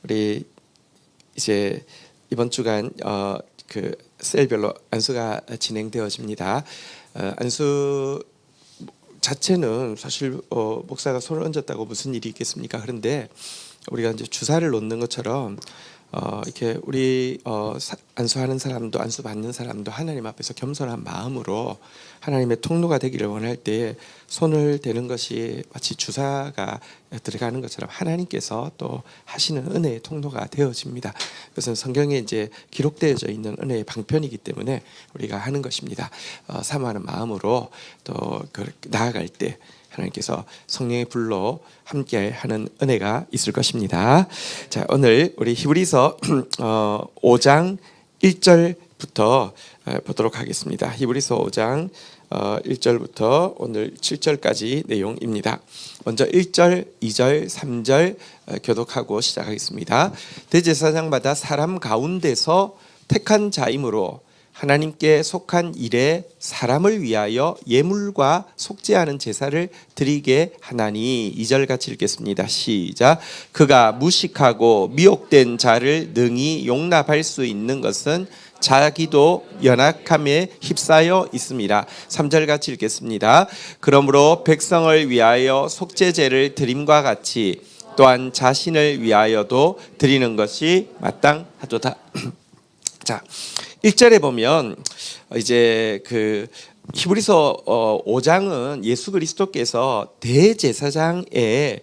우리 이제 이번 주간 그 셀별로 안수가 진행되어집니다. 안수 자체는 사실 목사가 손을 얹었다고 무슨 일이 있겠습니까? 그런데 우리가 이제 주사를 놓는 것처럼 이렇게 우리 안수하는 사람도 안수 받는 사람도 하나님 앞에서 겸손한 마음으로 하나님의 통로가 되기를 원할 때 손을 대는 것이 마치 주사가 들어가는 것처럼 하나님께서 또 하시는 은혜의 통로가 되어집니다. 그것은 성경에 이제 기록되어져 있는 은혜의 방편이기 때문에 우리가 하는 것입니다. 사모하는 마음으로 또 나아갈 때 하나님께서 성령의 불로 함께하는 은혜가 있을 것입니다. 자, 오늘 우리 히브리서 5장 1절부터 보도록 하겠습니다. 히브리서 5장 1절부터 오늘 7절까지 내용입니다. 먼저 1절, 2절, 3절 교독하고 시작하겠습니다. 대제사장마다 사람 가운데서 택한 자이므로 하나님께 속한 일에 사람을 위하여 예물과 속죄하는 제사를 드리게 하나니. 2절 같이 읽겠습니다. 시작. 그가 무식하고 미혹된 자를 능히 용납할 수 있는 것은 자기도 연약함에 휩싸여 있습니다. 3절 같이 읽겠습니다. 그러므로 백성을 위하여 속죄제를 드림과 같이 또한 자신을 위하여도 드리는 것이 마땅하도다. 자, 1절에 보면 이제 그 히브리서 5장은 예수 그리스도께서 대제사장의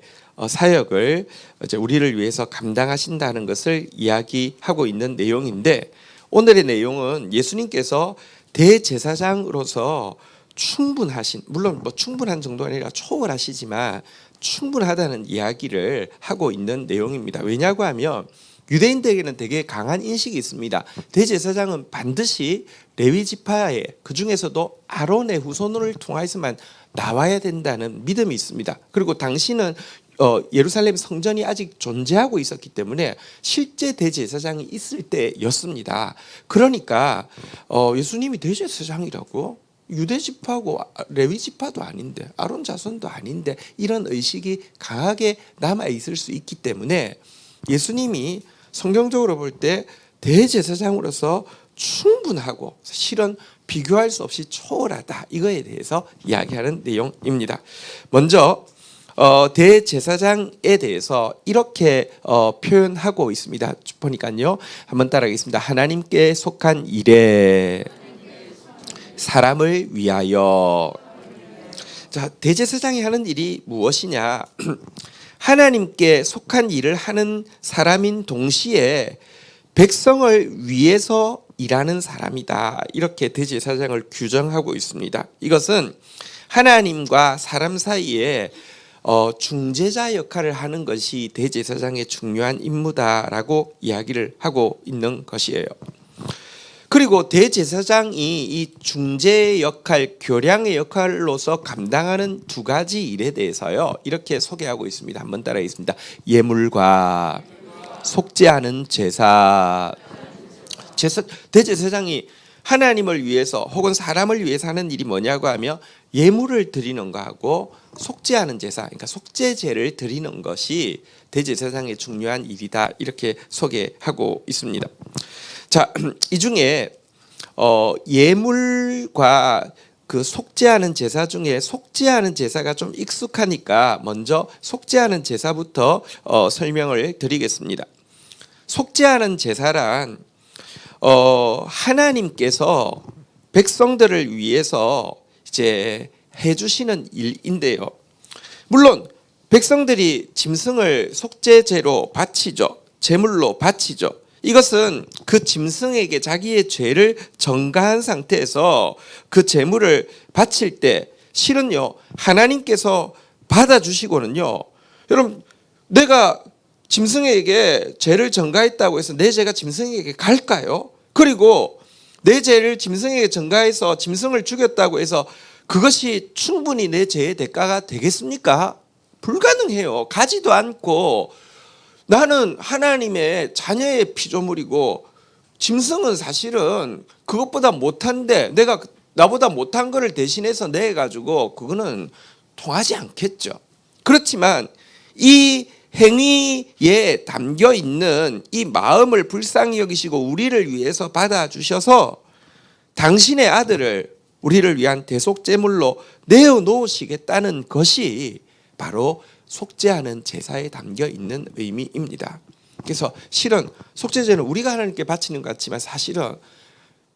사역을 이제 우리를 위해서 감당하신다는 것을 이야기하고 있는 내용인데, 오늘의 내용은 예수님께서 대제사장으로서 충분하신, 물론 뭐 충분한 정도가 아니라 초월하시지만 충분하다는 이야기를 하고 있는 내용입니다. 왜냐고 하면 유대인들에게는 되게 강한 인식이 있습니다. 대제사장은 반드시 레위 지파에, 그 중에서도 아론의 후손을 통하여서만 나와야 된다는 믿음이 있습니다. 그리고 당시는 예루살렘 성전이 아직 존재하고 있었기 때문에 실제 대제사장이 있을 때였습니다. 그러니까 예수님이 대제사장이라고? 유대 지파고 레위 지파도 아닌데, 아론 자손도 아닌데, 이런 의식이 강하게 남아 있을 수 있기 때문에 예수님이 성경적으로 볼 때 대제사장으로서 충분하고 실은 비교할 수 없이 초월하다, 이거에 대해서 이야기하는 내용입니다. 먼저 대제사장에 대해서 이렇게 표현하고 있습니다. 보니까요, 한번 따라하겠습니다. 하나님께 속한 일에 사람을 위하여. 자, 대제사장이 하는 일이 무엇이냐? 하나님께 속한 일을 하는 사람인 동시에 백성을 위해서 일하는 사람이다, 이렇게 대제사장을 규정하고 있습니다. 이것은 하나님과 사람 사이에 중재자 역할을 하는 것이 대제사장의 중요한 임무다라고 이야기를 하고 있는 것이에요. 그리고 대제사장이 이 중재 역할, 교량의 역할로서 감당하는 두 가지 일에 대해서요, 이렇게 소개하고 있습니다. 한번 따라하겠습니다. 예물과 속죄하는 제사. 대제사장이 하나님을 위해서 혹은 사람을 위해서 하는 일이 뭐냐고 하면 예물을 드리는 거하고 속죄하는 제사, 그러니까 속죄제를 드리는 것이 대제사장의 중요한 일이다, 이렇게 소개하고 있습니다. 자, 이 중에 예물과 그 속죄하는 제사 중에 속죄하는 제사가 좀 익숙하니까 먼저 속죄하는 제사부터 설명을 드리겠습니다. 속죄하는 제사란 하나님께서 백성들을 위해서 이제 해주시는 일인데요. 물론 백성들이 짐승을 속죄제로 바치죠. 제물로 바치죠. 이것은 그 짐승에게 자기의 죄를 전가한 상태에서 그 제물을 바칠 때 실은요, 하나님께서 받아주시고는요, 여러분, 내가 짐승에게 죄를 전가했다고 해서 내 죄가 짐승에게 갈까요? 그리고 내 죄를 짐승에게 전가해서 짐승을 죽였다고 해서 그것이 충분히 내 죄의 대가가 되겠습니까? 불가능해요. 가지도 않고. 나는 하나님의 자녀의 피조물이고 짐승은 사실은 그것보다 못한데 내가 나보다 못한 거를 대신해서 내 가지고 그거는 통하지 않겠죠. 그렇지만 이 행위에 담겨 있는 이 마음을 불쌍히 여기시고 우리를 위해서 받아주셔서 당신의 아들을 우리를 위한 대속제물로 내어놓으시겠다는 것이 바로 속죄하는 제사에 담겨 있는 의미입니다. 그래서 실은 속죄제는 우리가 하나님께 바치는 것 같지만 사실은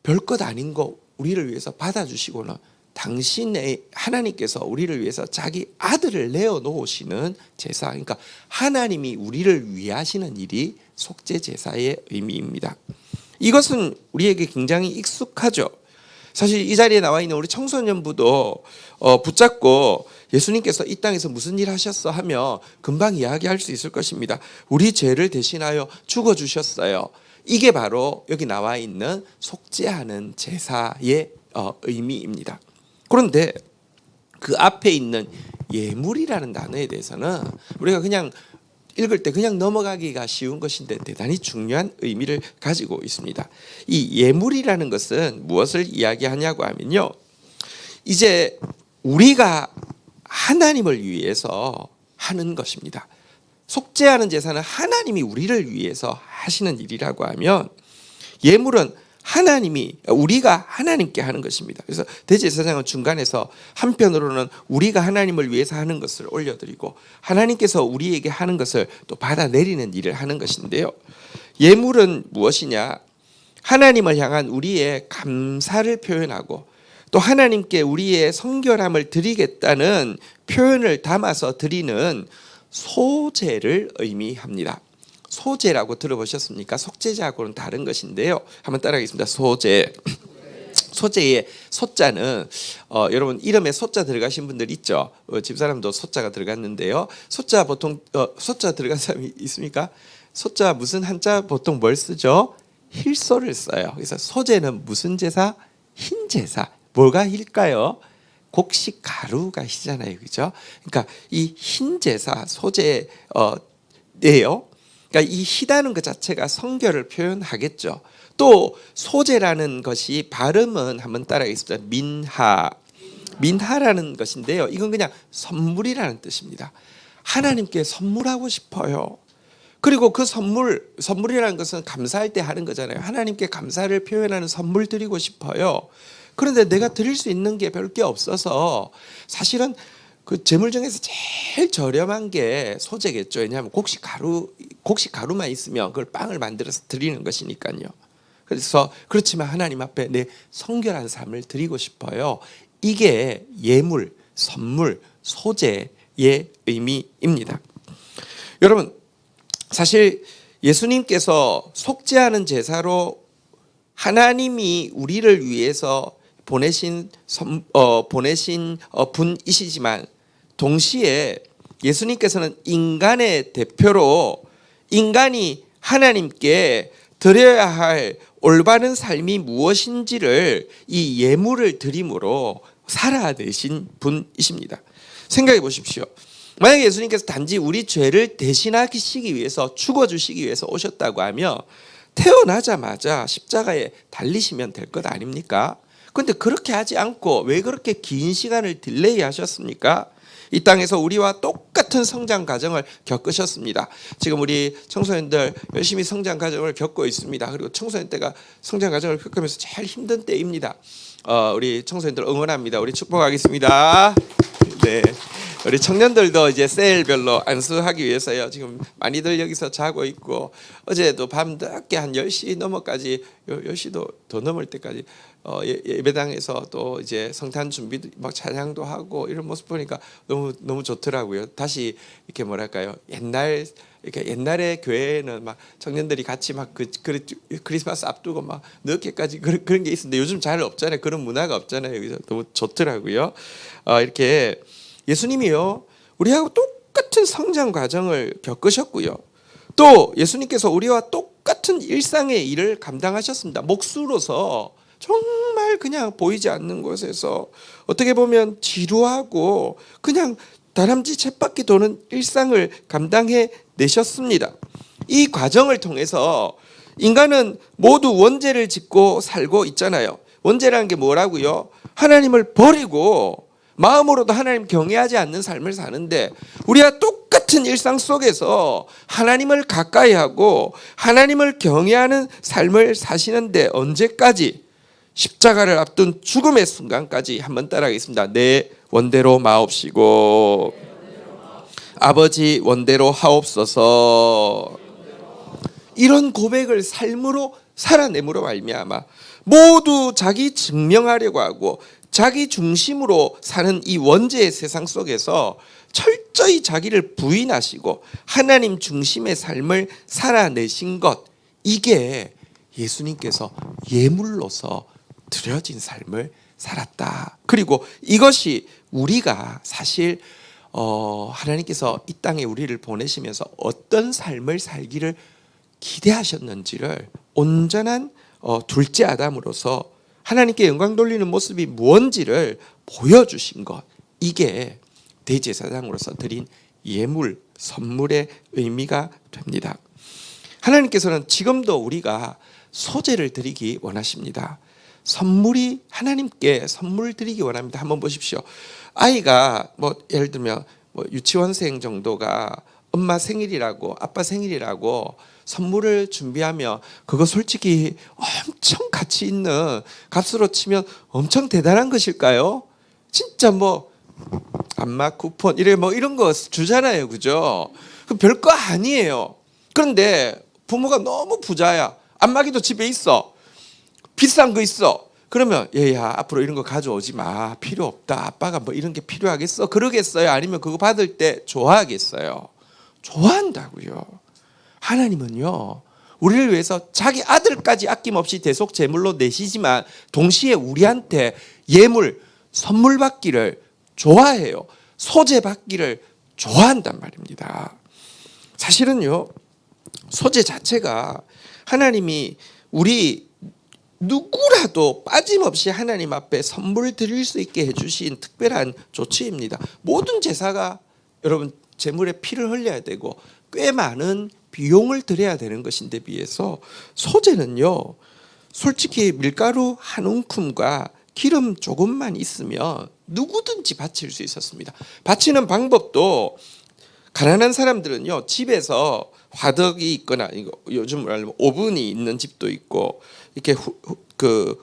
별것 아닌 거 우리를 위해서 받아주시고는 당신의 하나님께서 우리를 위해서 자기 아들을 내어놓으시는 제사, 그러니까 하나님이 우리를 위하시는 일이 속죄제사의 의미입니다. 이것은 우리에게 굉장히 익숙하죠. 사실 이 자리에 나와 있는 우리 청소년부도 붙잡고 예수님께서 이 땅에서 무슨 일 하셨어 하며 금방 이야기할 수 있을 것입니다. 우리 죄를 대신하여 죽어주셨어요. 이게 바로 여기 나와 있는 속죄하는 제사의 의미입니다. 그런데 그 앞에 있는 예물이라는 단어에 대해서는 우리가 그냥 읽을 때 그냥 넘어가기가 쉬운 것인데 대단히 중요한 의미를 가지고 있습니다. 이 예물이라는 것은 무엇을 이야기하냐고 하면요, 이제 우리가 하나님을 위해서 하는 것입니다. 속죄하는 제사는 하나님이 우리를 위해서 하시는 일이라고 하면, 예물은 하나님이 우리가 하나님께 하는 것입니다. 그래서 대제사장은 중간에서 한편으로는 우리가 하나님을 위해서 하는 것을 올려드리고 하나님께서 우리에게 하는 것을 또 받아내리는 일을 하는 것인데요, 예물은 무엇이냐? 하나님을 향한 우리의 감사를 표현하고 또 하나님께 우리의 성결함을 드리겠다는 표현을 담아서 드리는 소제를 의미합니다. 소제라고 들어보셨습니까? 속죄제하고는 다른 것인데요, 한번 따라하겠습니다. 소제. 소제의 소자는 여러분 이름에 소자 들어가신 분들 있죠? 집사람도 소자가 들어갔는데요, 소자 보통 소자 들어간 사람이 있습니까? 소자 무슨 한자 보통 뭘 쓰죠? 힐소를 써요. 그래서 소제는 무슨 제사? 흰 제사. 뭐가 힐까요? 곡식 가루가 희잖아요, 그죠? 그러니까 이 흰 제사 소제예요. 그러니까 이 희다는 것 자체가 성결을 표현하겠죠. 또 소제라는 것이 발음은 한번 따라하겠습니다. 민하라는 것인데요, 이건 그냥 선물이라는 뜻입니다. 하나님께 선물하고 싶어요. 그리고 그 선물이라는 것은 감사할 때 하는 거잖아요. 하나님께 감사를 표현하는 선물 드리고 싶어요. 그런데 내가 드릴 수 있는 게 별 게 없어서 사실은 그 제물 중에서 제일 저렴한 게 소제겠죠. 왜냐하면 곡식 가루만 있으면 그걸 빵을 만들어서 드리는 것이니까요. 그래서 그렇지만 하나님 앞에 내 성결한 삶을 드리고 싶어요. 이게 예물, 선물, 소제의 의미입니다. 여러분, 사실 예수님께서 속죄하는 제사로 하나님이 우리를 위해서 보내신 분이시지만 동시에 예수님께서는 인간의 대표로 인간이 하나님께 드려야 할 올바른 삶이 무엇인지를 이 예물을 드림으로 살아내신 분이십니다. 생각해 보십시오. 만약에 예수님께서 단지 우리 죄를 대신하시기 위해서 죽어주시기 위해서 오셨다고 하면 태어나자마자 십자가에 달리시면 될 것 아닙니까? 그런데 그렇게 하지 않고 왜 그렇게 긴 시간을 딜레이 하셨습니까? 이 땅에서 우리와 똑같은 성장 과정을 겪으셨습니다. 지금 우리 청소년들 열심히 성장 과정을 겪고 있습니다. 그리고 청소년 때가 성장 과정을 겪으면서 제일 힘든 때입니다. 우리 청소년들 응원합니다. 우리 축복하겠습니다. 네. 우리 청년들도 이제 셀별로 안수하기 위해서요, 지금 많이들 여기서 자고 있고, 어제도 밤 늦게 한 10시 넘어까지, 10시도 더 넘을 때까지 예배당에서 또 이제 성탄 준비도 막 찬양도 하고 이런 모습 보니까 너무 좋더라고요. 다시 이렇게 뭐랄까요, 옛날에 교회에는 막 청년들이 같이 막 크리스마스 앞두고 막 늦게까지 그런 게 있었는데 요즘 잘 없잖아요. 그런 문화가 없잖아요. 그래서 너무 좋더라고요. 이렇게 예수님이요, 우리하고 똑같은 성장 과정을 겪으셨고요, 또 예수님께서 우리와 똑같은 일상의 일을 감당하셨습니다. 목수로서 정말 그냥 보이지 않는 곳에서 어떻게 보면 지루하고 그냥 다람쥐 쳇바퀴 도는 일상을 감당해 내셨습니다. 이 과정을 통해서 인간은 모두 원죄를 짓고 살고 있잖아요. 원죄라는 게 뭐라고요? 하나님을 버리고 마음으로도 하나님 경외하지 않는 삶을 사는데 우리가 똑같은 일상 속에서 하나님을 가까이 하고 하나님을 경외하는 삶을 사시는데 언제까지? 십자가를 앞둔 죽음의 순간까지. 한번 따라하겠습니다. 내 원대로 마옵시고 아버지 원대로 하옵소서. 이런 고백을 삶으로 살아내므로 말미암아 모두 자기 증명하려고 하고 자기 중심으로 사는 이 원죄의 세상 속에서 철저히 자기를 부인하시고 하나님 중심의 삶을 살아내신 것, 이게 예수님께서 예물로서 드려진 삶을 살았다. 그리고 이것이 우리가 사실 하나님께서 이 땅에 우리를 보내시면서 어떤 삶을 살기를 기대하셨는지를 온전한 둘째 아담으로서 하나님께 영광 돌리는 모습이 무언지를 보여주신 것, 이게 대제사장으로서 드린 예물, 선물의 의미가 됩니다. 하나님께서는 지금도 우리가 소재를 드리기 원하십니다. 선물이 하나님께 선물 드리기 원합니다. 한번 보십시오. 아이가 예를 들면 유치원생 정도가 엄마 생일이라고 아빠 생일이라고 선물을 준비하면 그거 솔직히 엄청 가치 있는 값으로 치면 엄청 대단한 것일까요? 진짜 안마 쿠폰 이런 거 주잖아요, 그죠? 그 별거 아니에요. 그런데 부모가 너무 부자야. 안마기도 집에 있어. 비싼 거 있어. 그러면 얘야 앞으로 이런 거 가져오지 마. 필요 없다. 아빠가 이런 게 필요하겠어? 그러겠어요? 아니면 그거 받을 때 좋아하겠어요? 좋아한다고요. 하나님은요, 우리를 위해서 자기 아들까지 아낌없이 대속 제물로 내시지만 동시에 우리한테 예물, 선물 받기를 좋아해요. 소재 받기를 좋아한단 말입니다. 사실은요, 소재 자체가 하나님이 우리 누구라도 빠짐없이 하나님 앞에 선물 드릴 수 있게 해주신 특별한 조치입니다. 모든 제사가 여러분 제물에 피를 흘려야 되고 꽤 많은 비용을 들여야 되는 것인데 비해서 소재는요, 솔직히 밀가루 한 움큼과 기름 조금만 있으면 누구든지 바칠 수 있었습니다. 바치는 방법도 가난한 사람들은요, 집에서 화덕이 있거나 요즘 말하면 오븐이 있는 집도 있고 이렇게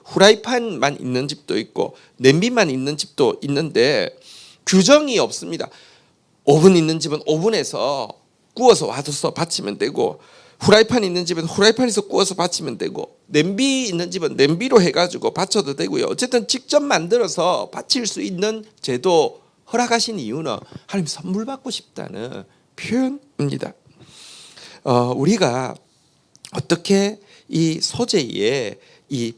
후라이팬만 있는 집도 있고 냄비만 있는 집도 있는데 규정이 없습니다. 오븐 있는 집은 오븐에서 구워서 와둬서 바치면 되고 후라이팬 있는 집은 후라이팬에서 구워서 바치면 되고 냄비 있는 집은 냄비로 해가지고 바쳐도 되고요. 어쨌든 직접 만들어서 바칠 수 있는 제도 허락하신 이유는 하나님 선물 받고 싶다는 표현입니다. 우리가 어떻게 이 소재에 이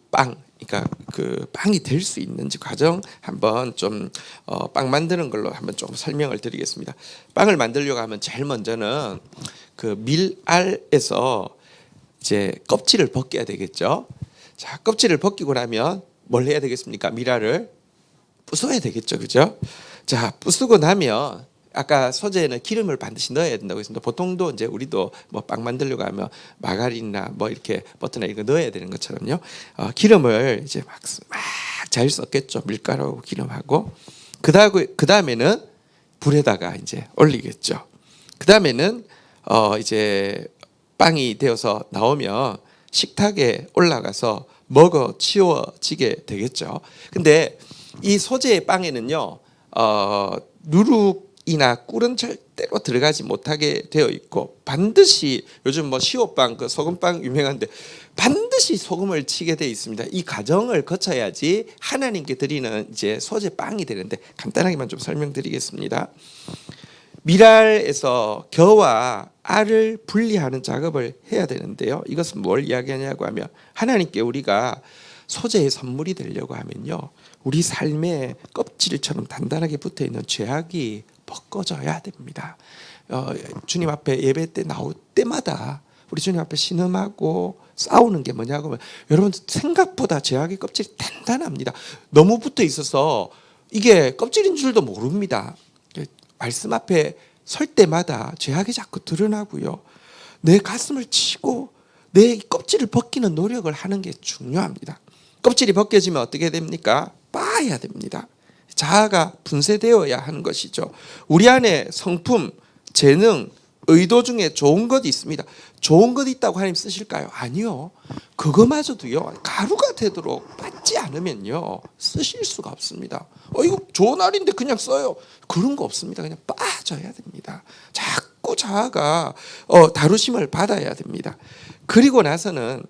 그러니까 그 빵이 될 수 있는지 과정 한번 좀 빵 만드는 걸로 한번 좀 설명을 드리겠습니다. 빵을 만들려고 하면 제일 먼저는 그 밀알에서 이제 껍질을 벗겨야 되겠죠. 자, 껍질을 벗기고 나면 뭘 해야 되겠습니까? 밀알을 부숴야 되겠죠, 그죠? 자, 부수고 나면 아까 소재에는 기름을 반드시 넣어야 된다고 했습니다. 보통도 이제 우리도 빵 만들려고 하면 마가린이나 이렇게 버터나 이거 넣어야 되는 것처럼요. 기름을 이제 막 잘 썼겠죠. 밀가루하고 기름하고. 그 다음에는 불에다가 이제 올리겠죠. 그 다음에는 이제 빵이 되어서 나오면 식탁에 올라가서 먹어 치워지게 되겠죠. 근데 이 소재의 빵에는요, 누룩이나 꿀은 절대로 들어가지 못하게 되어 있고 반드시 요즘 시오빵 소금빵 유명한데 반드시 소금을 치게 되어 있습니다. 이 과정을 거쳐야지 하나님께 드리는 이제 소재 빵이 되는데 간단하게만 좀 설명드리겠습니다. 밀알에서 겨와 알을 분리하는 작업을 해야 되는데요. 이것은 뭘 이야기하냐고 하면 하나님께 우리가 소재의 선물이 되려고 하면요, 우리 삶에 껍질처럼 단단하게 붙어있는 죄악이 벗겨져야 됩니다. 주님 앞에 예배 때 나올 때마다 우리 주님 앞에 신음하고 싸우는 게 뭐냐고 하면 여러분 생각보다 죄악의 껍질이 단단합니다. 너무 붙어 있어서 이게 껍질인 줄도 모릅니다. 말씀 앞에 설 때마다 죄악이 자꾸 드러나고요. 내 가슴을 치고 내 껍질을 벗기는 노력을 하는 게 중요합니다. 껍질이 벗겨지면 어떻게 됩니까? 빠야 됩니다. 자아가 분쇄되어야 하는 것이죠. 우리 안에 성품, 재능, 의도 중에 좋은 것이 있습니다. 좋은 것 있다고 하나님 쓰실까요? 아니요. 그거마저도요, 가루가 되도록 받지 않으면요 쓰실 수가 없습니다. 이거 좋은 날인데 그냥 써요, 그런 거 없습니다. 그냥 빠져야 됩니다. 자꾸 자아가 다루심을 받아야 됩니다. 그리고 나서는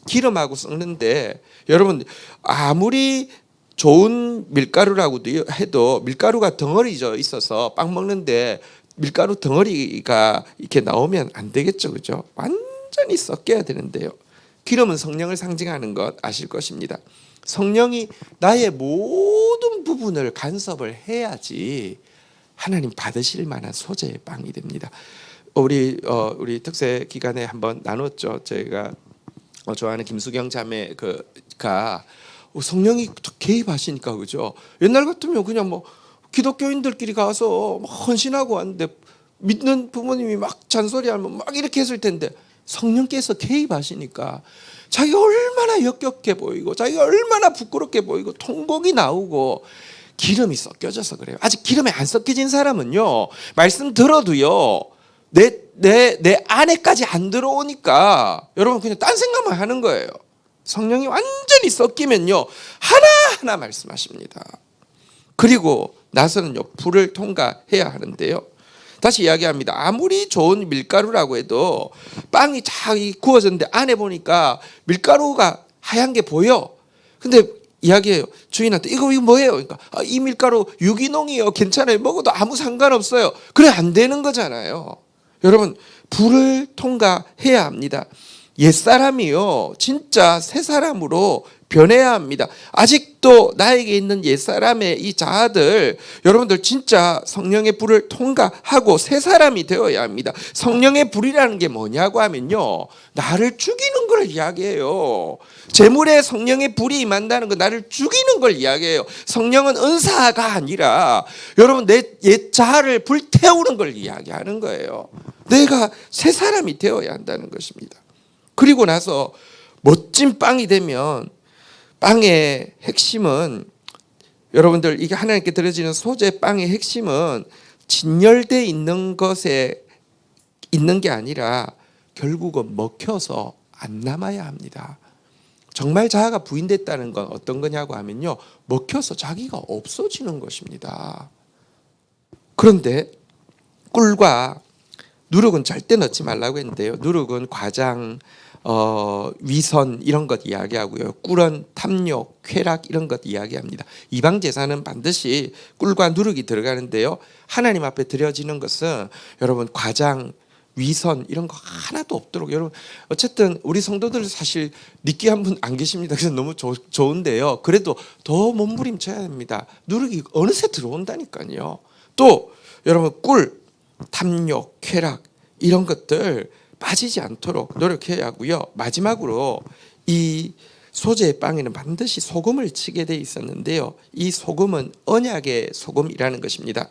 기름하고 섞는데, 여러분 아무리 좋은 밀가루라고도 해도 밀가루가 덩어리져 있어서 빵 먹는데 밀가루 덩어리가 이렇게 나오면 안 되겠죠, 그죠? 완전히 섞여야 되는데요. 기름은 성령을 상징하는 것 아실 것입니다. 성령이 나의 모든 부분을 간섭을 해야지 하나님 받으실 만한 소재의 빵이 됩니다. 우리 특세 기간에 한번 나눴죠. 제가 좋아하는 김수경 자매가 성령이 개입하시니까, 그죠? 옛날 같으면 그냥 뭐 기독교인들끼리 가서 막 헌신하고 왔는데 믿는 부모님이 막 잔소리하면 막 이렇게 했을 텐데, 성령께서 개입하시니까 자기가 얼마나 역겹게 보이고 자기가 얼마나 부끄럽게 보이고 통곡이 나오고 기름이 섞여져서 그래요. 아직 기름이 안 섞여진 사람은요, 말씀 들어도요 내 안에까지 안 들어오니까 여러분 그냥 딴 생각만 하는 거예요. 성령이 완전히 섞이면요 하나하나 말씀하십니다. 그리고 나서는요 불을 통과해야 하는데요, 다시 이야기합니다. 아무리 좋은 밀가루라고 해도 빵이 잘 구워졌는데 안에 보니까 밀가루가 하얀 게 보여. 근데 이야기해요. 주인한테 이거 뭐예요? 그러니까 이 밀가루 유기농이요, 괜찮아요, 먹어도 아무 상관없어요. 그래 안 되는 거잖아요. 여러분 불을 통과해야 합니다. 옛사람이요 진짜 새 사람으로 변해야 합니다. 아직도 나에게 있는 옛사람의 이 자아들, 여러분들 진짜 성령의 불을 통과하고 새 사람이 되어야 합니다. 성령의 불이라는 게 뭐냐고 하면요, 나를 죽이는 걸 이야기해요. 재물에 성령의 불이 임한다는 건 나를 죽이는 걸 이야기해요. 성령은 은사가 아니라 여러분 내 옛 자아를 불태우는 걸 이야기하는 거예요. 내가 새 사람이 되어야 한다는 것입니다. 그리고 나서 멋진 빵이 되면, 빵의 핵심은, 여러분들 이게 하나님께 드려지는 소재 빵의 핵심은 진열되어 있는 것에 있는 게 아니라 결국은 먹혀서 안 남아야 합니다. 정말 자아가 부인됐다는 건 어떤 거냐고 하면요, 먹혀서 자기가 없어지는 것입니다. 그런데 꿀과 누룩은 절대 넣지 말라고 했는데요, 누룩은 과장, 위선 이런 것 이야기하고요, 꿀은 탐욕, 쾌락 이런 것 이야기합니다. 이방 제사는 반드시 꿀과 누룩이 들어가는데요, 하나님 앞에 드려지는 것은 여러분 과장, 위선 이런 거 하나도 없도록, 여러분 어쨌든 우리 성도들 사실 느끼한 분 안 계십니다. 그래서 너무 좋은데요, 그래도 더 몸부림쳐야 됩니다. 누룩이 어느새 들어온다니까요. 또 여러분 꿀, 탐욕, 쾌락 이런 것들 빠지지 않도록 노력해야 하고요. 마지막으로 이 소재의 빵에는 반드시 소금을 치게 돼 있었는데요, 이 소금은 언약의 소금이라는 것입니다.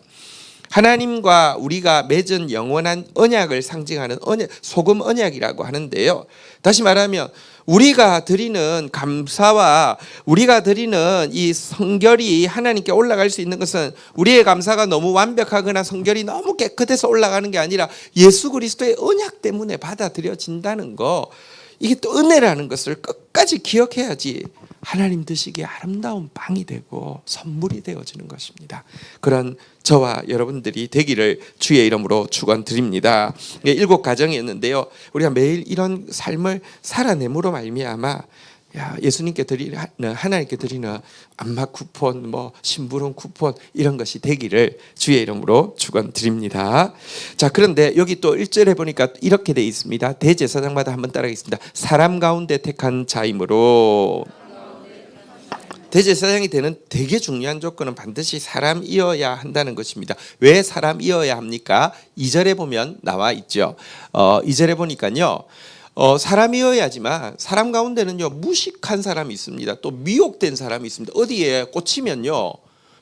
하나님과 우리가 맺은 영원한 언약을 상징하는 소금 언약이라고 하는데요, 다시 말하면 우리가 드리는 감사와 우리가 드리는 이 성결이 하나님께 올라갈 수 있는 것은 우리의 감사가 너무 완벽하거나 성결이 너무 깨끗해서 올라가는 게 아니라 예수 그리스도의 언약 때문에 받아들여진다는 거, 이게 또 은혜라는 것을 끝까지 기억해야지 하나님 드시기에 아름다운 빵이 되고 선물이 되어지는 것입니다. 그런 저와 여러분들이 되기를 주의 이름으로 축원드립니다. 7가정이었는데요, 우리가 매일 이런 삶을 살아내므로 말미암아 예수님께 드리는, 하나님께 드리는 안마 쿠폰, 뭐 심부름 쿠폰 이런 것이 되기를 주의 이름으로 축원드립니다. 자, 그런데 여기 또 1절에 보니까 이렇게 돼 있습니다. 대제사장마다 한번 따라하겠습니다. 사람 가운데 택한 자이므로. 대제사장이 되는 되게 중요한 조건은 반드시 사람이어야 한다는 것입니다. 왜 사람이어야 합니까? 2절에 보면 나와 있죠. 2절에 보니까요, 사람이어야지만 사람 가운데는요 무식한 사람이 있습니다. 또 미혹된 사람이 있습니다. 어디에 꽂히면요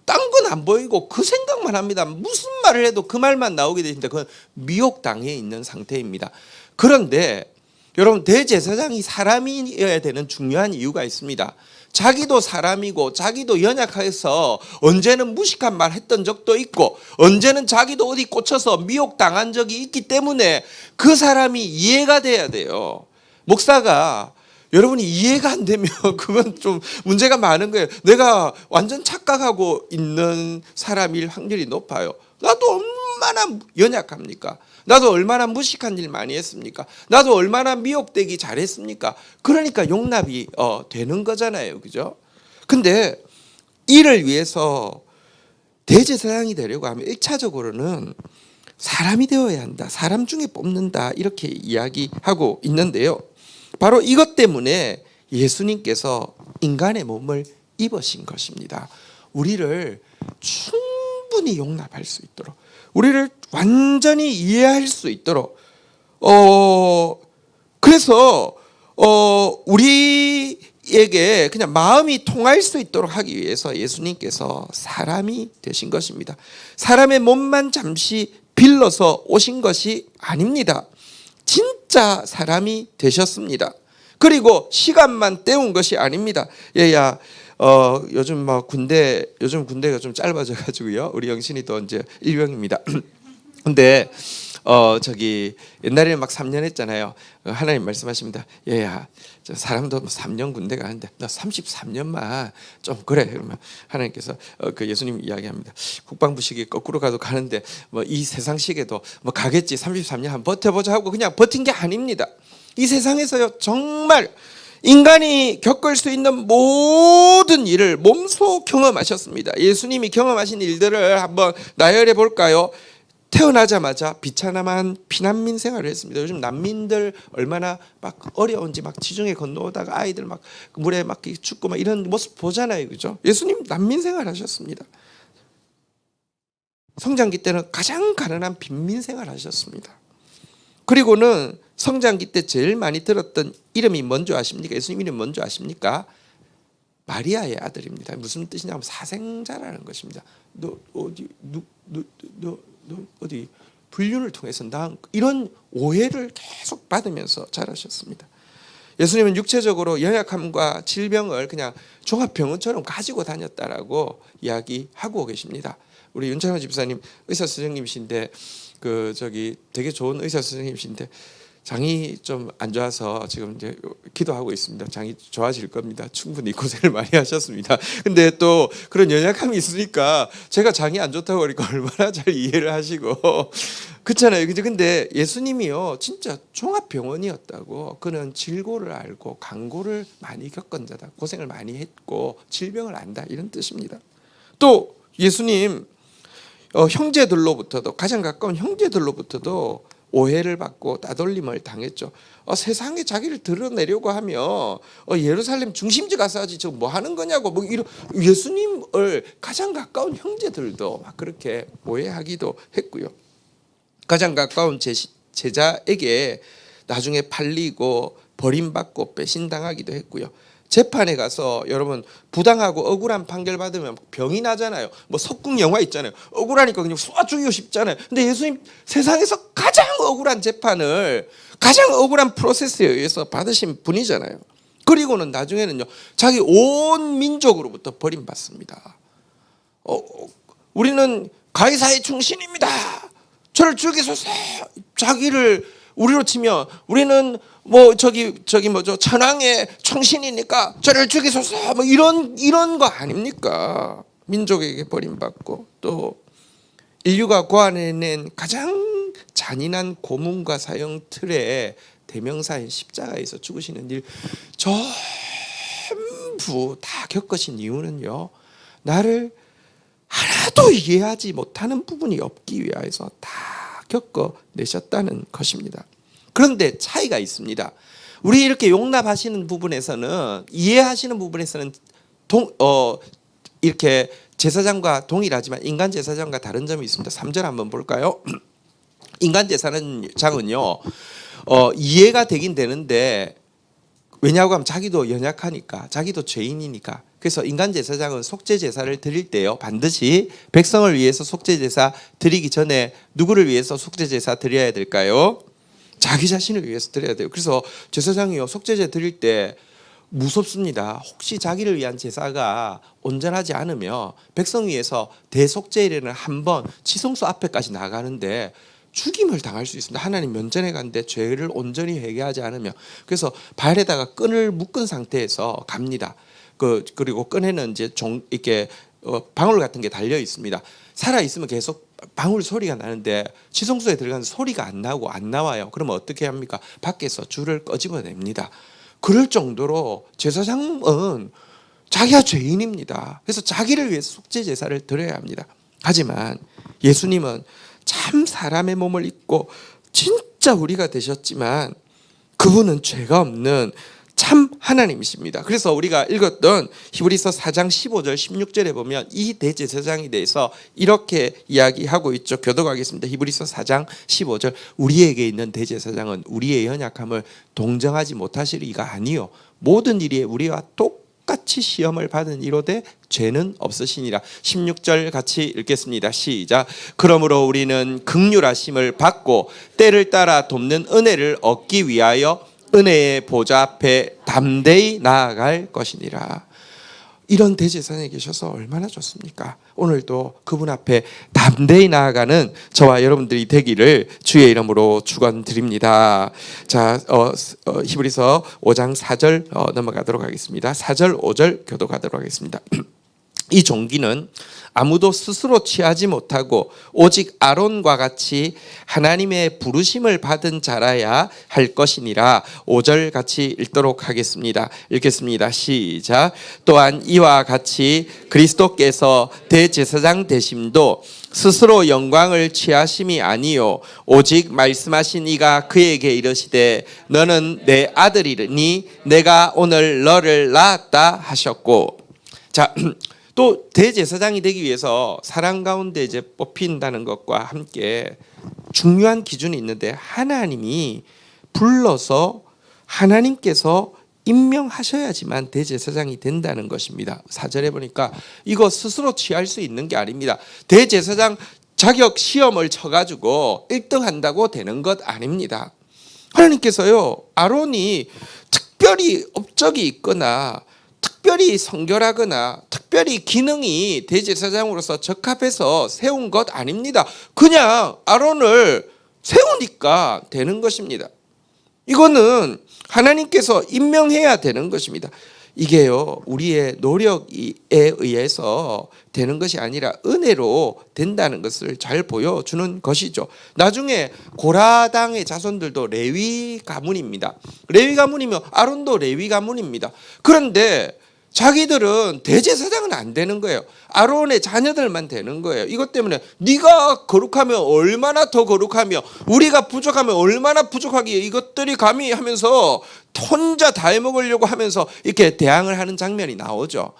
딴 건 안 보이고 그 생각만 합니다. 무슨 말을 해도 그 말만 나오게 되십니다. 그건 미혹당해 있는 상태입니다. 그런데 여러분 대제사장이 사람이어야 되는 중요한 이유가 있습니다. 자기도 사람이고 자기도 연약해서 언제는 무식한 말 했던 적도 있고 언제는 자기도 어디 꽂혀서 미혹당한 적이 있기 때문에 그 사람이 이해가 돼야 돼요. 목사가 여러분이 이해가 안 되면 그건 좀 문제가 많은 거예요. 내가 완전 착각하고 있는 사람일 확률이 높아요. 나도 얼마나 연약합니까? 나도 얼마나 무식한 일 많이 했습니까? 나도 얼마나 미혹되기 잘했습니까? 그러니까 용납이 되는 거잖아요. 그죠? 근데 이를 위해서 대제사장이 되려고 하면 1차적으로는 사람이 되어야 한다. 사람 중에 뽑는다. 이렇게 이야기하고 있는데요. 바로 이것 때문에 예수님께서 인간의 몸을 입으신 것입니다. 우리를 충분히 용납할 수 있도록, 우리를 완전히 이해할 수 있도록, 그래서 우리에게 그냥 마음이 통할 수 있도록 하기 위해서 예수님께서 사람이 되신 것입니다. 사람의 몸만 잠시 빌려서 오신 것이 아닙니다. 진짜 사람이 되셨습니다. 그리고 시간만 때운 것이 아닙니다. 얘야, 요즘 요즘 군대가 좀 짧아져 가지고요. 우리 영신이 또 이제 일병입니다. 근데 옛날에는 막 3년 했잖아요. 하나님 말씀하십니다. 얘야, 저 사람도 3년 군대 가는데 나 33년만 좀 그래. 그러면 하나님께서 그 예수님 이야기합니다. 국방부 시계 거꾸로 가도 가는데 뭐 이 세상 시계도 뭐 가겠지. 33년 한번 버텨보자 하고 그냥 버틴 게 아닙니다. 이 세상에서요 정말 인간이 겪을 수 있는 모든 일을 몸소 경험하셨습니다. 예수님이 경험하신 일들을 한번 나열해 볼까요? 태어나자마자 비참한 피난민 생활을 했습니다. 요즘 난민들 얼마나 막 어려운지 막 지중해 건너오다가 아이들 막 물에 막 죽고 막 이런 모습 보잖아요. 그죠? 예수님 난민 생활 하셨습니다. 성장기 때는 가장 가난한 빈민 생활 하셨습니다. 그리고는 성장기 때 제일 많이 들었던 이름이 뭔지 아십니까? 예수님 이름 뭔지 아십니까? 마리아의 아들입니다. 무슨 뜻이냐면 사생자라는 것입니다. 너 어디 불륜을 통해서 낳은 이런 오해를 계속 받으면서 자라셨습니다. 예수님은 육체적으로 연약함과 질병을 그냥 종합병원처럼 가지고 다녔다라고 이야기하고 계십니다. 우리 윤창호 집사님 의사 선생님이신데 되게 좋은 의사 선생님이신데 장이 좀 안 좋아서 지금 이제 기도하고 있습니다. 장이 좋아질 겁니다. 충분히 고생을 많이 하셨습니다. 근데 또 그런 연약함이 있으니까 제가 장이 안 좋다고 그러니까 얼마나 잘 이해를 하시고 그렇잖아요. 근데 예수님이요 진짜 종합병원이었다고. 그는 질고를 알고 강고를 많이 겪은 자다. 고생을 많이 했고 질병을 안다 이런 뜻입니다. 또 예수님 형제들로부터도 가장 가까운 형제들로부터도 오해를 받고 따돌림을 당했죠. 세상에 자기를 드러내려고 하며 예루살렘 중심지 가서 하지 저 뭐 하는 거냐고 뭐 이런 예수님을 가장 가까운 형제들도 막 그렇게 오해하기도 했고요. 가장 가까운 제자에게 나중에 팔리고 버림받고 배신당하기도 했고요. 재판에 가서 여러분 부당하고 억울한 판결 받으면 병이 나잖아요. 뭐 석궁 영화 있잖아요. 억울하니까 그냥 쏘아 죽이고 싶잖아요. 근데 예수님 세상에서 가장 억울한 재판을 가장 억울한 프로세스에 의해서 받으신 분이잖아요. 그리고는 나중에는요 자기 온 민족으로부터 버림받습니다. 우리는 가이사의 충신입니다. 저를 죽이소서. 자기를 우리로 치면 우리는 천황의 충신이니까 저를 죽이소서 뭐 이런 거 아닙니까? 민족에게 버림받고 또 인류가 고안해낸 가장 잔인한 고문과 사형 틀에 대명사인 십자가에서 죽으시는 일 전부 다 겪으신 이유는요 나를 하나도 이해하지 못하는 부분이 없기 위해서 다 겪어내셨다는 것입니다. 그런데 차이가 있습니다. 우리 이렇게 용납하시는 부분에서는 이해하시는 부분에서는 이렇게 제사장과 동일하지만 인간 제사장과 다른 점이 있습니다. 3절 한번 볼까요? 인간 제사장은요 이해가 되긴 되는데 왜냐하고 하면 자기도 연약하니까 자기도 죄인이니까 그래서 인간 제사장은 속죄 제사를 드릴 때요 반드시 백성을 위해서 속죄 제사 드리기 전에 누구를 위해서 속죄 제사 드려야 될까요? 자기 자신을 위해서 드려야 돼요. 그래서 제사장이요 속죄제 드릴 때 무섭습니다. 혹시 자기를 위한 제사가 온전하지 않으면 백성 위에서 대속죄일에는 한 번 지성소 앞에까지 나가는데 죽임을 당할 수 있습니다. 하나님 면전에 갔는데 죄를 온전히 회개하지 않으면. 그래서 발에다가 끈을 묶은 상태에서 갑니다. 그리고 끈에는 이제 이렇게 방울 같은 게 달려 있습니다. 살아 있으면 계속 방울 소리가 나는데 지성소에 들어가는 소리가 안 나고 안 나와요. 그러면 어떻게 합니까? 밖에서 줄을 끄집어냅니다. 그럴 정도로 제사장은 자기가 죄인입니다. 그래서 자기를 위해서 속죄 제사를 드려야 합니다. 하지만 예수님은 참 사람의 몸을 입고 진짜 우리가 되셨지만 그분은 죄가 없는 참 하나님이십니다. 그래서 우리가 읽었던 히브리서 4장 15절 16절에 보면 이 대제사장에 대해서 이렇게 이야기하고 있죠. 교독하겠습니다. 히브리서 4장 15절 우리에게 있는 대제사장은 우리의 연약함을 동정하지 못하실 이가 아니요 모든 일에 우리와 똑같이 시험을 받은 이로되 죄는 없으시니라. 16절 같이 읽겠습니다. 시작. 그러므로 우리는 긍휼하심을 받고 때를 따라 돕는 은혜를 얻기 위하여 은혜의 보좌 앞에 담대히 나아갈 것이니라. 이런 대제사장이 계셔서 얼마나 좋습니까? 오늘도 그분 앞에 담대히 나아가는 저와 여러분들이 되기를 주의 이름으로 축원드립니다. 자, 히브리서 5장 4절 넘어가도록 하겠습니다. 4절 5절 교독하도록 하겠습니다. 이 종기는 아무도 스스로 취하지 못하고 오직 아론과 같이 하나님의 부르심을 받은 자라야 할 것이니라. 5절 같이 읽도록 하겠습니다. 읽겠습니다. 시작. 또한 이와 같이 그리스도께서 대제사장 되심도 스스로 영광을 취하심이 아니요 오직 말씀하신 이가 그에게 이르시되 너는 내 아들이니 내가 오늘 너를 낳았다 하셨고. 자, 또 대제사장이 되기 위해서 사람 가운데 이제 뽑힌다는 것과 함께 중요한 기준이 있는데 하나님이 불러서 하나님께서 임명하셔야지만 대제사장이 된다는 것입니다. 4절에 보니까 이거 스스로 취할 수 있는 게 아닙니다. 대제사장 자격 시험을 쳐가지고 1등 한다고 되는 것 아닙니다. 하나님께서요 아론이 특별히 업적이 있거나 특별히 성결하거나 특별히 기능이 대제사장으로서 적합해서 세운 것 아닙니다. 그냥 아론을 세우니까 되는 것입니다. 이거는 하나님께서 임명해야 되는 것입니다. 이게요 우리의 노력에 의해서 되는 것이 아니라 은혜로 된다는 것을 잘 보여주는 것이죠. 나중에 고라당의 자손들도 레위 가문입니다. 레위 가문이면 아론도 레위 가문입니다. 그런데 자기들은 대제사장은 안 되는 거예요. 아론의 자녀들만 되는 거예요. 이것 때문에 네가 거룩하면 얼마나 더 거룩하며 우리가 부족하면 얼마나 부족하기에 이것들이 감히 하면서 혼자 다 해먹으려고 하면서 이렇게 대항을 하는 장면이 나오죠.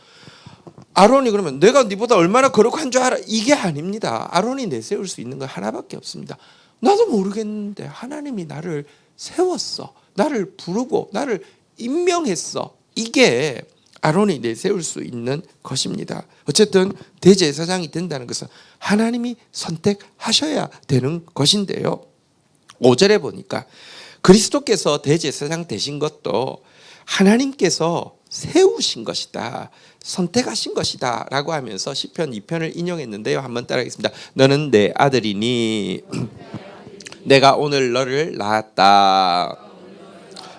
아론이 그러면 내가 네보다 얼마나 거룩한 줄 알아? 이게 아닙니다. 아론이 내세울 수 있는 건 하나밖에 없습니다. 나도 모르겠는데 하나님이 나를 세웠어. 나를 부르고 나를 임명했어. 이게 아론이 내세울 수 있는 것입니다. 어쨌든 대제사장이 된다는 것은 하나님이 선택하셔야 되는 것인데요. 5절에 보니까 그리스도께서 대제사장 되신 것도 하나님께서 세우신 것이다. 선택하신 것이다 라고 하면서 시편 2편을 인용했는데요. 한번 따라하겠습니다. 너는 내 아들이니 내가 오늘 너를 낳았다.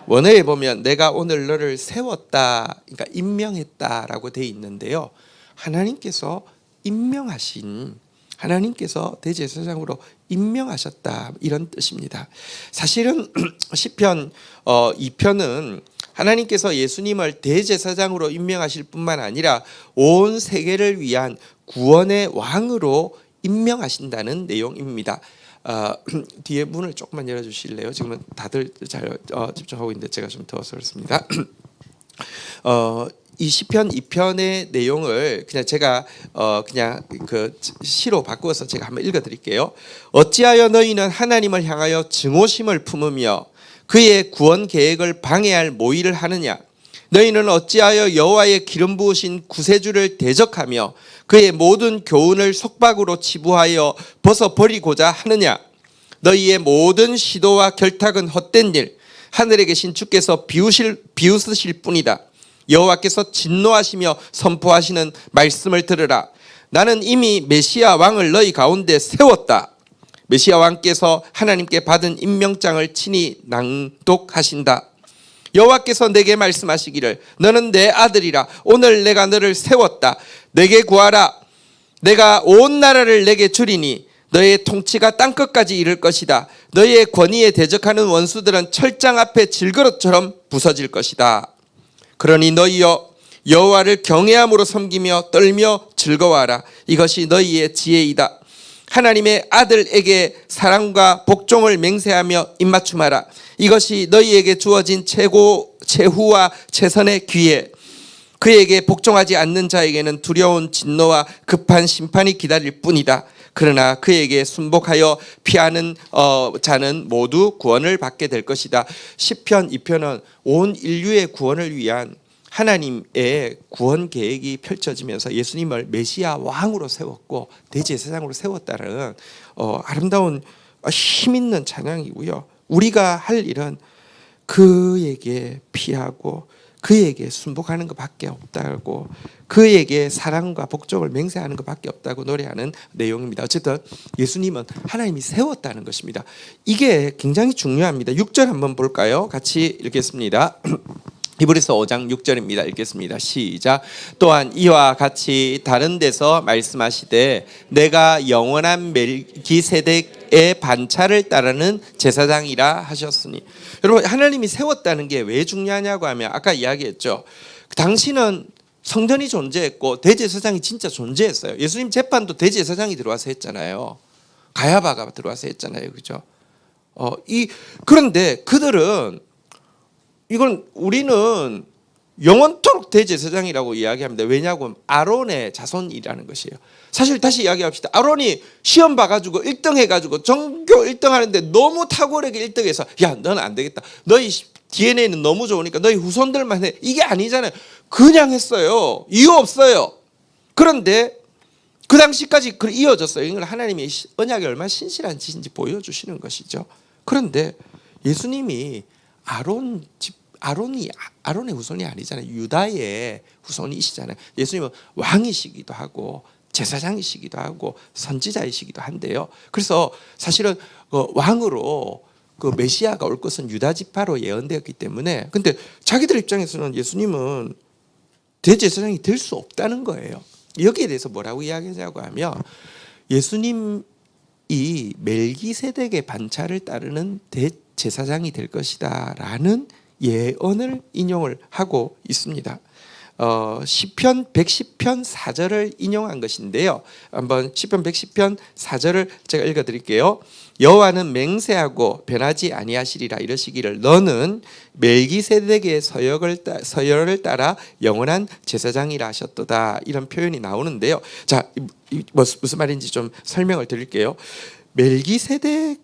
원어에 보면 내가 오늘 너를 세웠다, 그러니까 임명했다라고 되어 있는데요. 하나님께서 임명하신, 하나님께서 대제사장으로 임명하셨다 이런 뜻입니다. 사실은 시편 2편은 하나님께서 예수님을 대제사장으로 임명하실 뿐만 아니라 온 세계를 위한 구원의 왕으로 임명하신다는 내용입니다. 뒤에 문을 조금만 열어주실래요? 지금은 다들 잘 집중하고 있는데 제가 좀 더워서 그렇습니다. 이 시편 2편의 내용을 그냥 제가 그냥 그 시로 바꾸어서 제가 한번 읽어드릴게요. 어찌하여 너희는 하나님을 향하여 증오심을 품으며 그의 구원 계획을 방해할 모의를 하느냐? 너희는 어찌하여 여호와의 기름 부으신 구세주를 대적하며 그의 모든 교훈을 속박으로 치부하여 벗어버리고자 하느냐? 너희의 모든 시도와 결탁은 헛된 일, 하늘에 계신 주께서 비웃으실 뿐이다. 여호와께서 진노하시며 선포하시는 말씀을 들으라. 나는 이미 메시아 왕을 너희 가운데 세웠다. 메시아 왕께서 하나님께 받은 임명장을 친히 낭독하신다. 여호와께서 내게 말씀하시기를 너는 내 아들이라. 오늘 내가 너를 세웠다. 내게 구하라. 내가 온 나라를 내게 주리니 너의 통치가 땅끝까지 이를 것이다. 너의 권위에 대적하는 원수들은 철장 앞에 질그릇처럼 부서질 것이다. 그러니 너희여 여호와를 경외함으로 섬기며 떨며 즐거워하라. 이것이 너희의 지혜이다. 하나님의 아들에게 사랑과 복종을 맹세하며 입맞춤하라. 이것이 너희에게 주어진 최후와 최선의 기회. 그에게 복종하지 않는 자에게는 두려운 진노와 급한 심판이 기다릴 뿐이다. 그러나 그에게 순복하여 피하는 자는 모두 구원을 받게 될 것이다. 시편 2편은 온 인류의 구원을 위한 하나님의 구원 계획이 펼쳐지면서 예수님을 메시아 왕으로 세웠고 대제사장으로 세웠다는 아름다운 힘있는 찬양이고요. 우리가 할 일은 그에게 피하고 그에게 순복하는 것밖에 없다고, 그에게 사랑과 복종을 맹세하는 것밖에 없다고 노래하는 내용입니다. 어쨌든 예수님은 하나님이 세웠다는 것입니다. 이게 굉장히 중요합니다. 6절 한번 볼까요? 같이 읽겠습니다. 히브리서 5장 6절입니다. 읽겠습니다. 시작. 또한 이와 같이 다른 데서 말씀하시되 내가 영원한 멜기세덱의 반차를 따르는 제사장이라 하셨으니. 여러분, 하나님이 세웠다는 게 왜 중요하냐고 하면 아까 이야기했죠. 당시는 성전이 존재했고 대제사장이 진짜 존재했어요. 예수님 재판도 대제사장이 들어와서 했잖아요. 가야바가 들어와서 했잖아요. 그죠? 그런데 그들은 이건 우리는 영원토록 대제사장이라고 이야기합니다. 왜냐하면 아론의 자손이라는 것이에요. 사실 다시 이야기합시다. 아론이 시험 봐가지고 1등 해가지고 전교 1등 하는데 너무 탁월하게 1등해서 야 너는 안 되겠다. 너희 DNA는 너무 좋으니까 너희 후손들만 해. 이게 아니잖아요. 그냥 했어요. 이유 없어요. 그런데 그 당시까지 이어졌어요. 이걸 하나님의 언약이 얼마나 신실한지 보여주시는 것이죠. 그런데 예수님이 아론의 후손이 아니잖아요. 유다의 후손이시잖아요. 예수님은 왕이시기도 하고 제사장이시기도 하고 선지자이시기도 한데요. 그래서 사실은 왕으로 그 메시아가 올 것은 유다 지파로 예언되었기 때문에, 근데 자기들 입장에서는 예수님은 대제사장이 될 수 없다는 거예요. 여기에 대해서 뭐라고 이야기하냐고 하면 예수님이 멜기세덱의 반차를 따르는 대제사장이 될 것이다라는 예언을 인용을 하고 있습니다. 시편 110편 4절을 인용한 것인데요. 한번 시편 110편 4절을 제가 읽어드릴게요. 여호와는 맹세하고 변하지 아니하시리라 이러시기를 너는 멜기세덱의 서열을 따라 영원한 제사장이라 하셨도다. 이런 표현이 나오는데요. 자, 무슨 말인지 좀 설명을 드릴게요. 멜기세덱의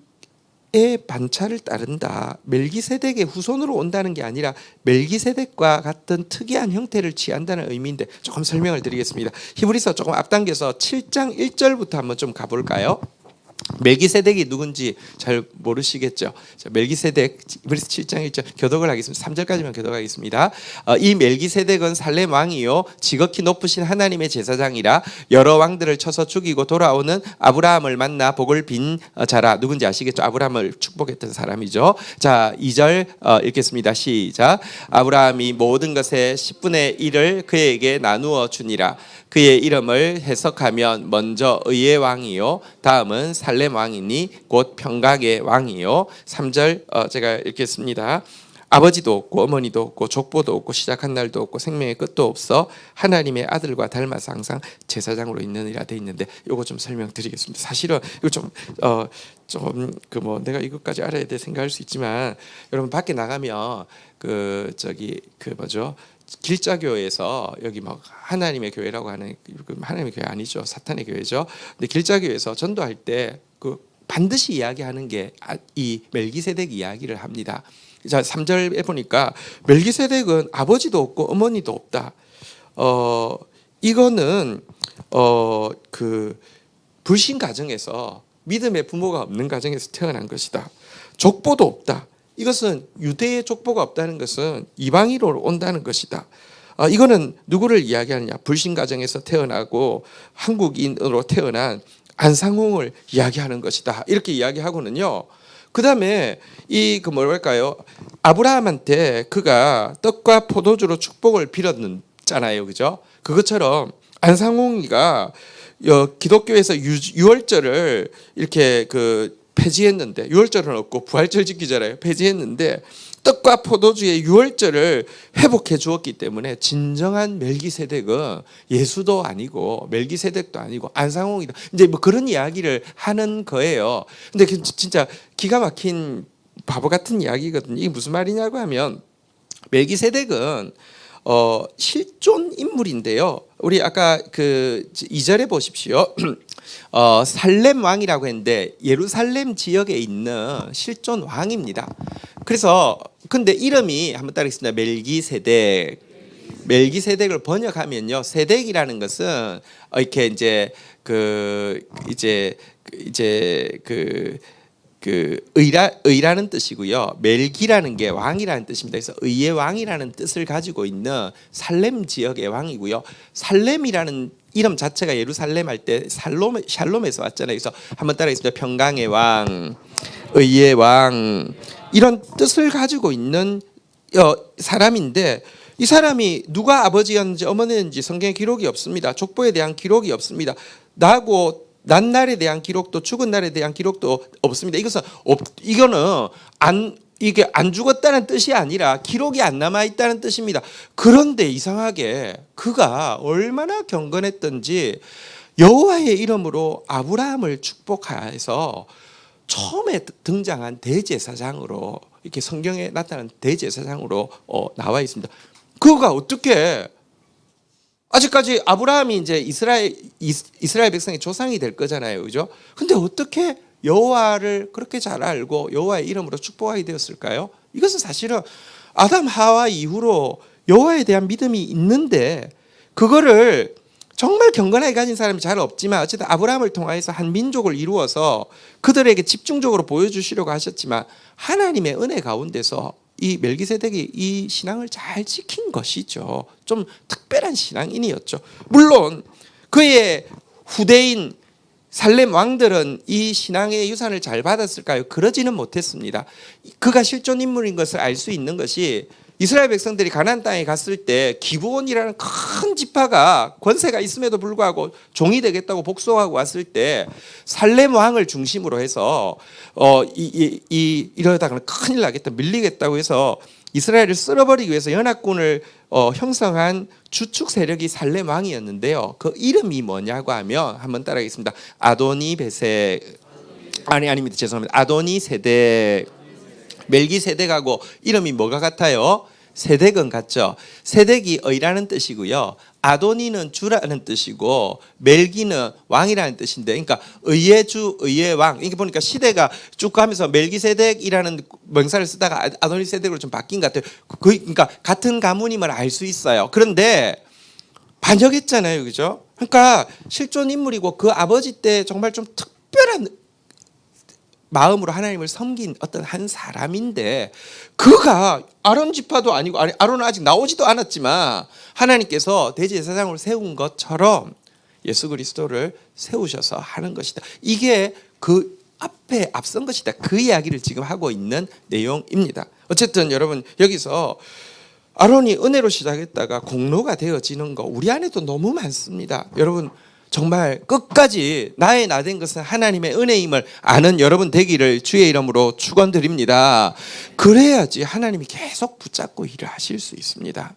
반차를 따른다. 멜기세덱의 후손으로 온다는 게 아니라 멜기세덱과 같은 특이한 형태를 취한다는 의미인데 조금 설명을 드리겠습니다. 히브리서 조금 앞당겨서 7장 1절부터 한번 좀 가볼까요? 멜기세덱이 누군지 잘 모르시겠죠. 자, 멜기세덱 히브리서 7장 1절 교독을 하겠습니다. 3절까지만 교독하겠습니다. 이 멜기세덱은 살렘 왕이요 지극히 높으신 하나님의 제사장이라 여러 왕들을 쳐서 죽이고 돌아오는 아브라함을 만나 복을 빈 자라. 누군지 아시겠죠? 아브라함을 축복했던 사람이죠. 자, 2절 읽겠습니다. 시작. 아브라함이 모든 것의 10분의 1을 그에게 나누어 주니라. 그의 이름을 해석하면 먼저 의의 왕이요 다음은 살렘 왕이니 곧 평강의 왕이요. 3절 제가 읽겠습니다. 아버지도 없고 어머니도 없고 족보도 없고 시작한 날도 없고 생명의 끝도 없어 하나님의 아들과 닮아서 항상 제사장으로 있느니라 돼 있는데 요거 좀 설명드리겠습니다. 사실은 이거 좀 내가 이것까지 알아야 돼 생각할 수 있지만 여러분 밖에 나가면 길자교에서 여기 뭐 하나님의 교회라고 하는 하나님의 교회 아니죠. 사탄의 교회죠. 근데 길자교에서 전도할 때 반드시 이야기하는 게 이 멜기세덱 이야기를 합니다. 자, 3절에 보니까 멜기세덱은 아버지도 없고 어머니도 없다. 이거는 불신 가정에서 믿음의 부모가 없는 가정에서 태어난 것이다. 족보도 없다. 이것은 유대의 족보가 없다는 것은 이방인으로 온다는 것이다. 이거는 누구를 이야기하느냐? 불신 가정에서 태어나고 한국인으로 태어난 안상홍을 이야기하는 것이다. 이렇게 이야기하고는요. 그다음에 그 뭐랄까요? 아브라함한테 그가 떡과 포도주로 축복을 빌었잖아요. 그죠? 그것처럼 안상홍이가 기독교에서 유월절을 이렇게 폐지했는데, 유월절은 없고 부활절 지키잖아요. 폐지했는데 떡과 포도주의 유월절을 회복해 주었기 때문에 진정한 멜기세덱은 예수도 아니고 멜기세덱도 아니고 안상홍이다. 이제 뭐 그런 이야기를 하는 거예요. 근데 진짜 기가 막힌 바보 같은 이야기거든요. 이게 무슨 말이냐고 하면 멜기세덱은 실존 인물인데요. 우리 아까 2절에 보십시오. 살렘 왕이라고 했는데 예루살렘 지역에 있는 실존 왕입니다. 그래서 근데 이름이 한번 따르겠습니다. 멜기세덱. 멜기세덱을 번역하면요, 세덱이라는 것은 이렇게 의라는 뜻이고요. 멜기라는 게 왕이라는 뜻입니다. 그래서 의의 왕이라는 뜻을 가지고 있는 살렘 지역의 왕이고요. 살렘이라는 이름 자체가 예루살렘 할 때 샬롬에서 왔잖아요. 그래서 한번 따라하겠습니다. 평강의 왕, 의의 왕, 이런 뜻을 가지고 있는 사람인데, 이 사람이 누가 아버지였는지 어머니였는지 성경에 기록이 없습니다. 족보에 대한 기록이 없습니다. 난 날에 대한 기록도, 죽은 날에 대한 기록도 없습니다. 이거는 이게 안 죽었다는 뜻이 아니라 기록이 안 남아 있다는 뜻입니다. 그런데 이상하게 그가 얼마나 경건했던지 여호와의 이름으로 아브라함을 축복해서 처음에 등장한 대제사장으로, 이렇게 성경에 나타난 대제사장으로 나와 있습니다. 그가 어떻게, 아직까지 아브라함이 이제 이스라엘 백성의 조상이 될 거잖아요, 그죠? 근데 어떻게 여호와를 그렇게 잘 알고 여호와의 이름으로 축복하게 되었을까요? 이것은 사실은 아담 하와 이후로 여호와에 대한 믿음이 있는데, 그거를 정말 경건하게 가진 사람이 잘 없지만 어쨌든 아브라함을 통하여서 한 민족을 이루어서 그들에게 집중적으로 보여주시려고 하셨지만, 하나님의 은혜 가운데서 이 멜기세덱이 이 신앙을 잘 지킨 것이죠. 좀 특별한 신앙인이었죠. 물론 그의 후대인 살렘 왕들은 이 신앙의 유산을 잘 받았을까요? 그러지는 못했습니다. 그가 실존 인물인 것을 알 수 있는 것이, 이스라엘 백성들이 가나안 땅에 갔을 때 기브온이라는 큰 지파가 권세가 있음에도 불구하고 종이 되겠다고 복송하고 왔을 때 살렘 왕을 중심으로 해서 이러다가는 큰일 나겠다, 밀리겠다고 해서 이스라엘을 쓸어버리기 위해서 연합군을 형성한 주축 세력이 살렘 왕이었는데요. 그 이름이 뭐냐고 하면 한번 따라하겠습니다. 아닙니다. 죄송합니다. 아도니세덱. 멜기세덱하고 이름이 뭐가 같아요? 세덱은 같죠. 세덱이 의라는 뜻이고요. 아도니는 주라는 뜻이고 멜기는 왕이라는 뜻인데, 그러니까 의의 주, 의의 왕. 이게 보니까 시대가 쭉 가면서 멜기세덱이라는 명사를 쓰다가 아도니세덱으로 좀 바뀐 것 같아요. 그러니까 같은 가문임을 알 수 있어요. 그런데 반역했잖아요, 그죠? 그러니까 실존 인물이고 그 아버지 때 정말 좀 특별한 마음으로 하나님을 섬긴 어떤 한 사람인데, 그가 아론 지파도 아니고, 아론은 아직 나오지도 않았지만 하나님께서 대제사장을 세운 것처럼 예수 그리스도를 세우셔서 하는 것이다. 이게 그 앞에 앞선 것이다. 그 이야기를 지금 하고 있는 내용입니다. 어쨌든 여러분, 여기서 아론이 은혜로 시작했다가 공로가 되어지는 거 우리 안에도 너무 많습니다. 여러분, 정말 끝까지 나의 나 된 것은 하나님의 은혜임을 아는 여러분 되기를 주의 이름으로 축원드립니다. 그래야지 하나님이 계속 붙잡고 일을 하실 수 있습니다.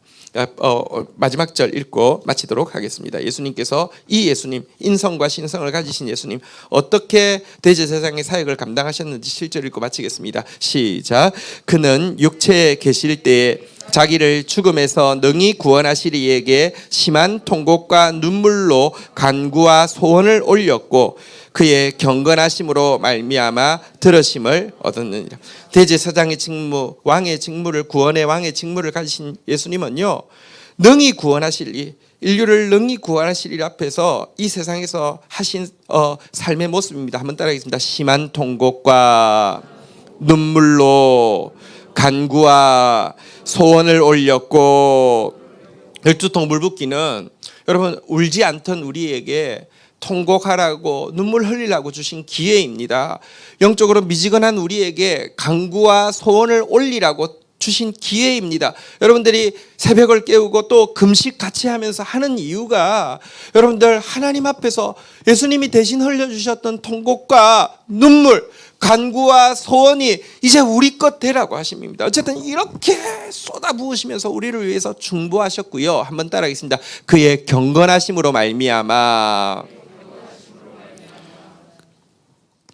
마지막 절 읽고 마치도록 하겠습니다. 예수님께서, 이 예수님, 인성과 신성을 가지신 예수님, 어떻게 대제사장의 사역을 감당하셨는지 7절 읽고 마치겠습니다. 시작. 그는 육체에 계실 때에 자기를 죽음에서 능히 구원하실 이에게 심한 통곡과 눈물로 간구와 소원을 올렸고 그의 경건하심으로 말미암아 들으심을 얻었느니라. 대제사장의 직무, 왕의 직무를, 구원의 왕의 직무를 가지신 예수님은요, 능히 구원하실 이, 인류를 능히 구원하실 일 앞에서 이 세상에서 하신 삶의 모습입니다. 한번 따라하겠습니다. 심한 통곡과 눈물로 간구와 소원을 올렸고, 12통 물붓기는 여러분 울지 않던 우리에게 통곡하라고 눈물 흘리라고 주신 기회입니다. 영적으로 미지근한 우리에게 간구와 소원을 올리라고 주신 기회입니다. 여러분들이 새벽을 깨우고 또 금식 같이 하면서 하는 이유가 여러분들 하나님 앞에서 예수님이 대신 흘려주셨던 통곡과 눈물, 간구와 소원이 이제 우리 것 되라고 하십니다. 어쨌든 이렇게 쏟아부으시면서 우리를 위해서 중보하셨고요. 한번 따라하겠습니다. 그의 경건하심으로 말미암아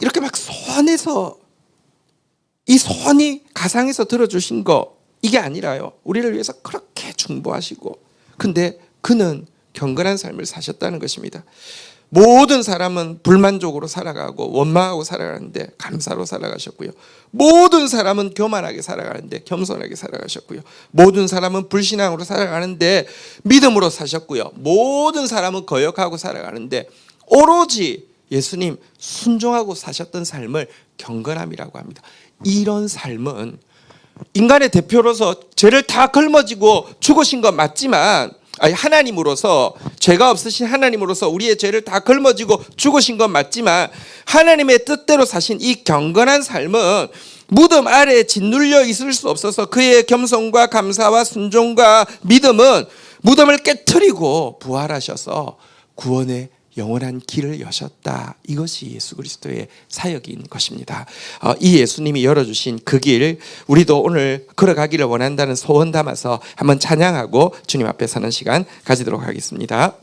이렇게 막 소원해서 이 소원이 가상에서 들어주신 거 이게 아니라요. 우리를 위해서 그렇게 중보하시고 근데 그는 경건한 삶을 사셨다는 것입니다. 모든 사람은 불만족으로 살아가고 원망하고 살아가는데 감사로 살아가셨고요. 모든 사람은 교만하게 살아가는데 겸손하게 살아가셨고요. 모든 사람은 불신앙으로 살아가는데 믿음으로 사셨고요. 모든 사람은 거역하고 살아가는데 오로지 예수님 순종하고 사셨던 삶을 경건함이라고 합니다. 이런 삶은 인간의 대표로서 죄를 다 걸머지고 죽으신 건 맞지만 하나님으로서 죄가 없으신 하나님으로서 우리의 죄를 다 걸머지고 죽으신 건 맞지만 하나님의 뜻대로 사신 이 경건한 삶은 무덤 아래에 짓눌려 있을 수 없어서 그의 겸손과 감사와 순종과 믿음은 무덤을 깨트리고 부활하셔서 구원의 영원한 길을 여셨다. 이것이 예수 그리스도의 사역인 것입니다. 이 예수님이 열어주신 그 길 우리도 오늘 걸어가기를 원한다는 소원 담아서 한번 찬양하고 주님 앞에 서는 시간 가지도록 하겠습니다.